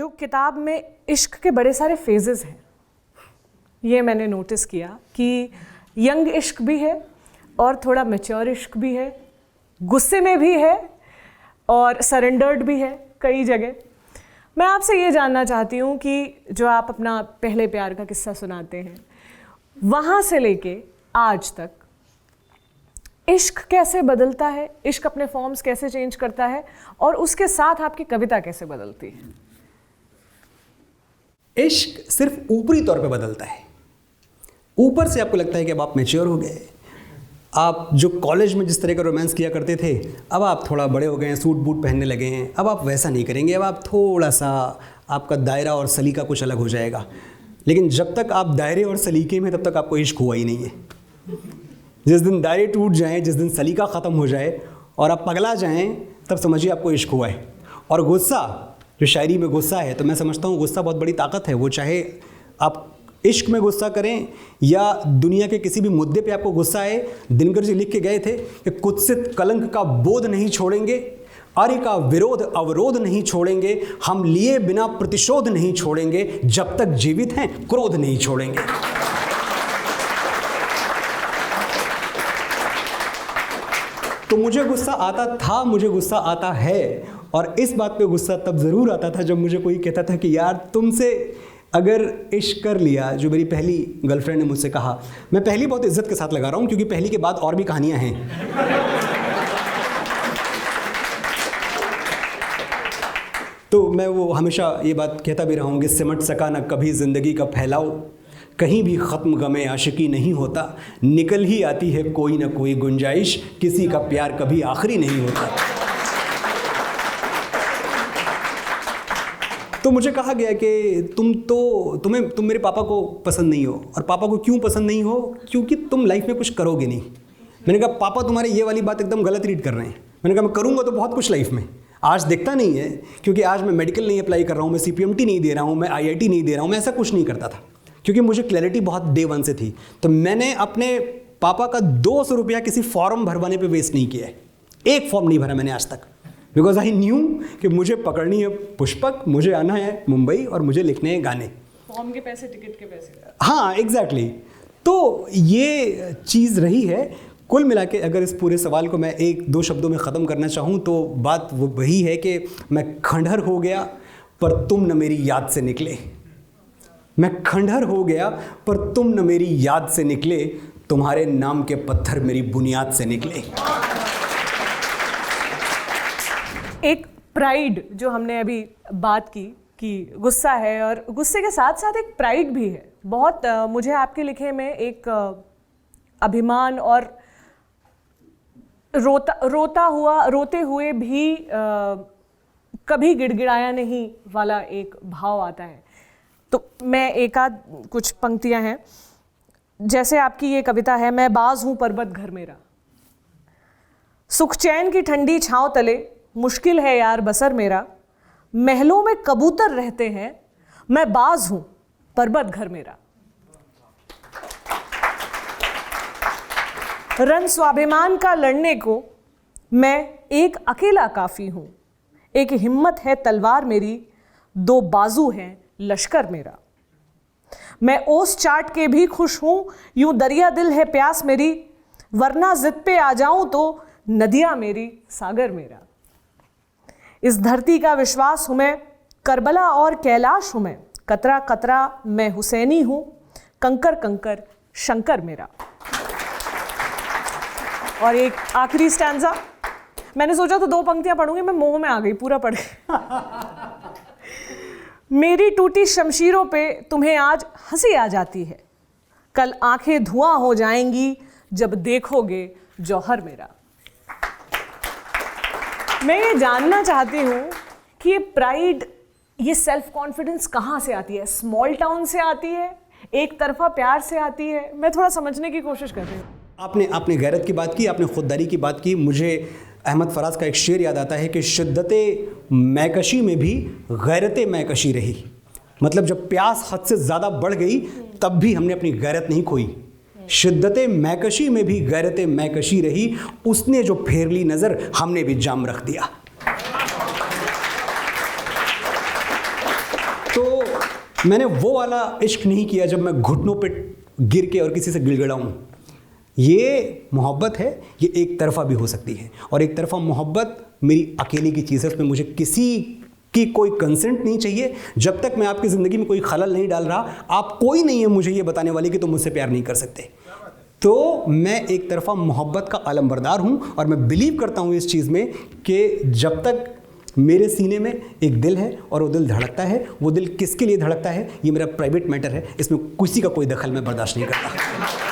जो किताब में इश्क के बड़े सारे फेजेस हैं, ये मैंने नोटिस किया कि यंग इश्क भी है और थोड़ा मैच्योर इश्क भी है, गुस्से में भी है और सरेंडर्ड भी है कई जगह। मैं आपसे ये जानना चाहती हूँ कि जो आप अपना पहले प्यार का किस्सा सुनाते हैं, वहाँ से लेके आज तक इश्क कैसे बदलता है, इश्क अपने फॉर्म्स कैसे चेंज करता है और उसके साथ आपकी कविता कैसे बदलती है? इश्क सिर्फ ऊपरी तौर पे बदलता है। ऊपर से आपको लगता है कि अब आप मैच्योर हो गए, आप जो कॉलेज में जिस तरह का रोमांस किया करते थे, अब आप थोड़ा बड़े हो गए हैं, सूट बूट पहनने लगे हैं, अब आप वैसा नहीं करेंगे, अब आप थोड़ा सा आपका दायरा और सलीका कुछ अलग हो जाएगा। लेकिन जब तक आप दायरे और सलीके में, तब तक आपको इश्क हुआ ही नहीं है। जिस दिन दायरे टूट जाएं, जिस दिन सलीका ख़त्म हो जाए और आप पगला जाएं, तब समझिए आपको इश्क हुआ है। और गुस्सा, जो शायरी में गुस्सा है, तो मैं समझता हूँ गुस्सा बहुत बड़ी ताकत है। वो चाहे आप इश्क में गुस्सा करें या दुनिया के किसी भी मुद्दे पे आपको गुस्सा आए। दिनकर जी लिख के गए थे कि कुत्सित कलंक का बोध नहीं छोड़ेंगे, आर्य का विरोध अवरोध नहीं छोड़ेंगे, हम लिए बिना प्रतिशोध नहीं छोड़ेंगे, जब तक जीवित हैं क्रोध नहीं छोड़ेंगे। तो मुझे गुस्सा आता था, मुझे गुस्सा आता है, और इस बात पे गुस्सा तब ज़रूर आता था जब मुझे कोई कहता था कि यार तुमसे अगर इश्क कर लिया, जो मेरी पहली गर्लफ्रेंड ने मुझसे कहा। मैं पहली बहुत इज्जत के साथ लगा रहा हूँ क्योंकि पहली के बाद और भी कहानियाँ हैं। तो मैं वो हमेशा ये बात कहता भी रहा हूँ कि सिमट सका न कभी ज़िंदगी का फैलाओ, कहीं भी ख़त्म गमे आशिकी नहीं होता, निकल ही आती है कोई ना कोई गुंजाइश, किसी का प्यार कभी आखिरी नहीं होता। तो मुझे कहा गया कि तुम मेरे पापा को पसंद नहीं हो। और पापा को क्यों पसंद नहीं हो? क्योंकि तुम लाइफ में कुछ करोगे नहीं। मैंने कहा पापा तुम्हारे ये वाली बात एकदम गलत रीड कर रहे हैं। मैंने कहा मैं करूँगा तो बहुत कुछ लाइफ में, आज दिखता नहीं है क्योंकि आज मैं मेडिकल नहीं अप्लाई कर रहा हूँ, मैं CPMT नहीं दे रहा हूँ, मैं IIT नहीं दे रहा हूँ, मैं ऐसा कुछ नहीं करता था क्योंकि मुझे क्लैरिटी बहुत डे वन से थी। तो मैंने अपने पापा का 200 रुपया किसी फॉर्म भरवाने पे वेस्ट नहीं किया है। एक फॉर्म नहीं भरा मैंने आज तक, बिकॉज आई न्यू कि मुझे पकड़नी है पुष्पक, मुझे आना है मुंबई और मुझे लिखने हैं गाने। फॉर्म के पैसे, टिकट के पैसे। हाँ एग्जैक्टली। तो ये चीज़ रही है। कुल मिला के अगर इस पूरे सवाल को मैं 1-2 शब्दों में ख़त्म करना चाहूँ तो बात वो वही है कि मैं खंडहर हो गया पर तुम न मेरी याद से निकले। मैं खंडहर हो गया पर तुम न मेरी याद से निकले, तुम्हारे नाम के पत्थर मेरी बुनियाद से निकले। एक प्राइड जो हमने अभी बात की कि गुस्सा है, और गुस्से के साथ साथ एक प्राइड भी है। बहुत मुझे आपके लिखे में एक अभिमान और रोते हुए भी कभी गिड़गिड़ाया नहीं वाला एक भाव आता है। तो मैं एक आध कुछ पंक्तियां हैं, जैसे आपकी ये कविता है, मैं बाज हूं पर्वत घर मेरा, सुख चैन की ठंडी छांव तले मुश्किल है यार बसर मेरा, महलों में कबूतर रहते हैं, मैं बाज हूं पर्वत घर मेरा। रन स्वाभिमान का लड़ने को मैं एक अकेला काफी हूं, एक हिम्मत है तलवार मेरी, 2 बाजू हैं लश्कर मेरा। मैं ओस चाट के भी खुश हूं, यूं दरिया दिल है प्यास मेरी, वरना जिद पे आ जाऊं तो नदियां मेरी सागर मेरा। इस धरती का विश्वास हूं मैं, करबला और कैलाश हूं मैं, कतरा कतरा मैं हुसैनी हूं, कंकर कंकर शंकर मेरा। और एक आखिरी स्टैंजा, मैंने सोचा तो 2 पंक्तियां पढ़ूंगी, मैं मोह में आ गई, पूरा पढ़ मेरी टूटी शमशीरों पे तुम्हें आज हंसी आ जाती है, कल आंखें धुआं हो जाएंगी जब देखोगे जौहर मेरा। मैं ये जानना चाहती हूँ कि ये प्राइड, ये सेल्फ कॉन्फिडेंस कहाँ से आती है? स्मॉल टाउन से आती है, एक तरफा प्यार से आती है? मैं थोड़ा समझने की कोशिश कर रही हूँ। आपने गैरत की बात की, आपने खुददारी की बात की। मुझे अहमद फराज का एक शेर याद आता है कि शिद्दते मैकशी में भी गैरत मैकशी रही। मतलब जब प्यास हद से ज़्यादा बढ़ गई तब भी हमने अपनी गैरत नहीं खोई। शिद्दते मैकशी में भी गैरत मैकशी रही, उसने जो फेर ली नज़र हमने भी जाम रख दिया। मैंने वो वाला इश्क नहीं किया जब मैं घुटनों पे गिर के और किसी से गिड़गिड़ाऊँ। ये मोहब्बत है, ये एक तरफ़ा भी हो सकती है, और एक तरफ़ा मोहब्बत मेरी अकेले की चीज़ है, उसमें मुझे किसी की कोई कंसेंट नहीं चाहिए। जब तक मैं आपकी ज़िंदगी में कोई खलल नहीं डाल रहा, आप कोई नहीं है मुझे ये बताने वाले कि तुम मुझसे प्यार नहीं कर सकते। तो मैं एक तरफ़ा मोहब्बत का अलमबरदार हूँ, और मैं बिलीव करता हूँ इस चीज़ में कि जब तक मेरे सीने में एक दिल है और वो दिल धड़कता है, वो दिल किसके लिए धड़कता है ये मेरा प्राइवेट मैटर है, इसमें किसी का कोई दखल मैं बर्दाश्त नहीं करता।